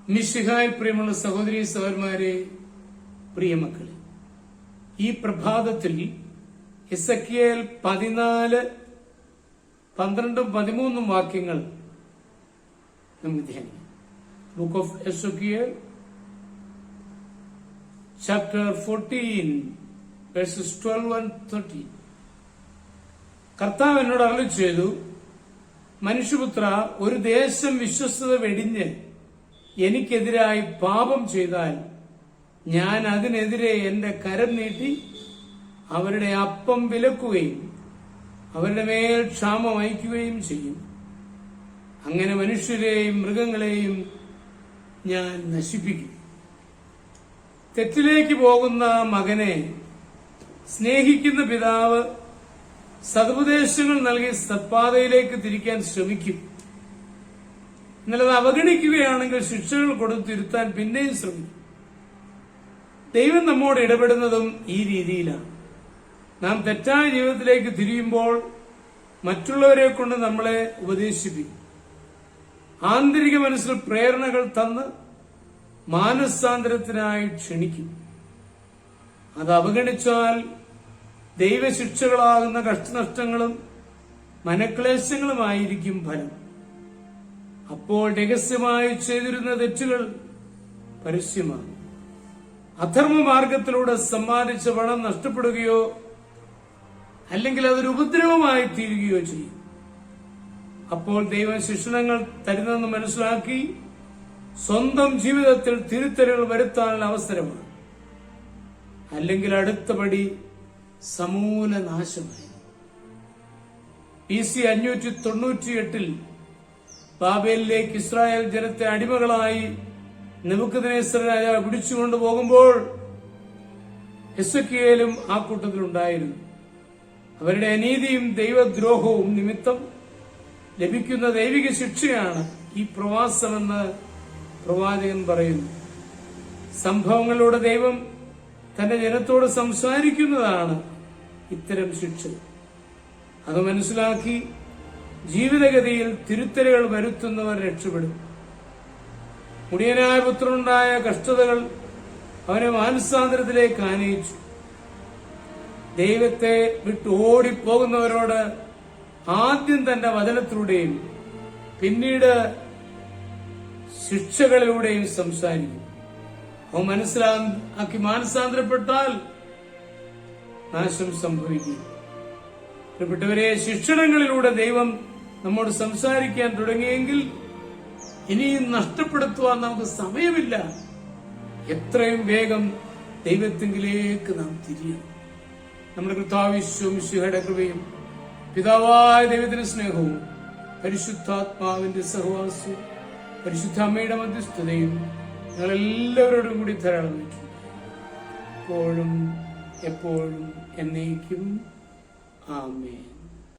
മിശിഹായിൽ പ്രിയമുള്ള സഹോദരീ സഹോദരന്മാരെ, പ്രിയമക്കളെ, ഈ പ്രഭാതത്തിൽ എസെക്കിയേൽ 14, 12, 13 വാക്യങ്ങൾ നമുക്ക് ധ്യാനിക്കാം. Book of Ezekiel chapter 14 verses 12 and 13. കർത്താവ് എന്നോട് അരുളി ചെയ്തു, മനുഷ്യപുത്ര, ഒരു ദേശം വിശ്വസ്തത വെടിഞ്ഞ് എനിക്കെതിരായി പാപം ചെയ്താൽ ഞാൻ അതിനെതിരെ എന്റെ കരം നീട്ടി അവരുടെ അപ്പം വിലക്കുകയും അവരുടെ മേൽ ക്ഷാമം അയക്കുകയും ചെയ്യും. അങ്ങനെ മനുഷ്യരെയും മൃഗങ്ങളെയും ഞാൻ നശിപ്പിക്കും. തെറ്റിലേക്ക് പോകുന്ന മകനെ സ്നേഹിക്കുന്ന പിതാവ് സതുപദേശങ്ങൾ നൽകി സത്പാതയിലേക്ക് തിരിക്കാൻ ശ്രമിക്കും. എന്നാൽ അത് അവഗണിക്കുകയാണെങ്കിൽ ശിക്ഷകൾ കൊടുത്ത് തിരുത്താൻ പിന്നെയും ശ്രമിക്കും. ദൈവം നമ്മോട് ഇടപെടുന്നതും ഈ രീതിയിലാണ്. നാം തെറ്റായ ജീവിതത്തിലേക്ക് തിരിയുമ്പോൾ മറ്റുള്ളവരെ കൊണ്ട് നമ്മളെ ഉപദേശിപ്പിക്കും. ആന്തരിക മനസ്സിൽ പ്രേരണകൾ തന്ന് മാനസാന്തരത്തിനായി ക്ഷണിക്കും. അത് അവഗണിച്ചാൽ ദൈവശിക്ഷകളാകുന്ന കഷ്ടനഷ്ടങ്ങളും മനക്ലേശങ്ങളുമായിരിക്കും ഫലം. അപ്പോൾ രഹസ്യമായി ചെയ്തിരുന്ന തെറ്റുകൾ പരസ്യമാകും. അധർമ്മ മാർഗത്തിലൂടെ സമ്പാദിച്ച പണം നഷ്ടപ്പെടുകയോ അല്ലെങ്കിൽ അതൊരു ഉപദ്രവമായി തീരുകയോ ചെയ്യും. അപ്പോൾ ദൈവം ശിക്ഷണങ്ങൾ തരുന്നെന്ന് മനസ്സിലാക്കി സ്വന്തം ജീവിതത്തിൽ തിരുത്തലുകൾ വരുത്താനുള്ള അവസരമാണ്. അല്ലെങ്കിൽ അടുത്ത പടി സമൂല നാശമായി. BC 598 ബാബേലിലേക്ക് ഇസ്രായേൽ ജനത്തെ അടിമകളായി നെബൂഖദ്നേസർ രാജാവ് പിടിച്ചുകൊണ്ടു പോകുമ്പോൾ എസെക്കിയേലും ആ കൂട്ടത്തിലുണ്ടായിരുന്നു. അവരുടെ അനീതിയും ദൈവദ്രോഹവും നിമിത്തം ലഭിക്കുന്ന ദൈവിക ശിക്ഷയാണ് ഈ പ്രവാസമെന്ന് പ്രവാചകൻ പറയുന്നു. സംഭവങ്ങളിലൂടെ ദൈവം തന്റെ ജനത്തോട് സംസാരിക്കുന്നതാണ് ഇത്തരം ശിക്ഷ. അത് മനസ്സിലാക്കി ജീവിതഗതിയിൽ തിരുത്തലുകൾ വരുത്തുന്നവർ രക്ഷപ്പെടും. മുടിയനായ പുത്രനുണ്ടായ കഷ്ടതകൾ അവനെ മാനസാന്തരത്തിലേക്ക് ആനയിച്ചു. ദൈവത്തെ വിട്ട് ഓടിപ്പോകുന്നവരോട് ആദ്യം തന്റെ വചനത്തിലൂടെയും പിന്നീട് ശിക്ഷകളിലൂടെയും സംസാരിക്കും. അവൻ മനസ്സിലാക്കി മാനസാന്തരപ്പെട്ടാൽ നാശം സംഭവിക്കും. പ്രിയപ്പെട്ടവരെ, ശിക്ഷണങ്ങളിലൂടെ ദൈവം നമ്മോട് സംസാരിക്കാൻ തുടങ്ങിയെങ്കിൽ ഇനിയും നഷ്ടപ്പെടുത്തുവാൻ നമുക്ക് സമയമില്ല. എത്രയും വേഗം ദൈവത്തിങ്കിലേക്ക് നാം തിരിയണം. നമ്മുടെ കർത്താവ് മിശിഹായുടെ കൃപയും പിതാവായ ദൈവത്തിന്റെ സ്നേഹവും പരിശുദ്ധാത്മാവിന്റെ സഹവാസവും പരിശുദ്ധ അമ്മയുടെ മധ്യസ്ഥതയും ഞങ്ങളെല്ലാവരോടും കൂടി ധാരാളം എപ്പോഴും എപ്പോഴും എന്നേക്കും. ആമേൻ.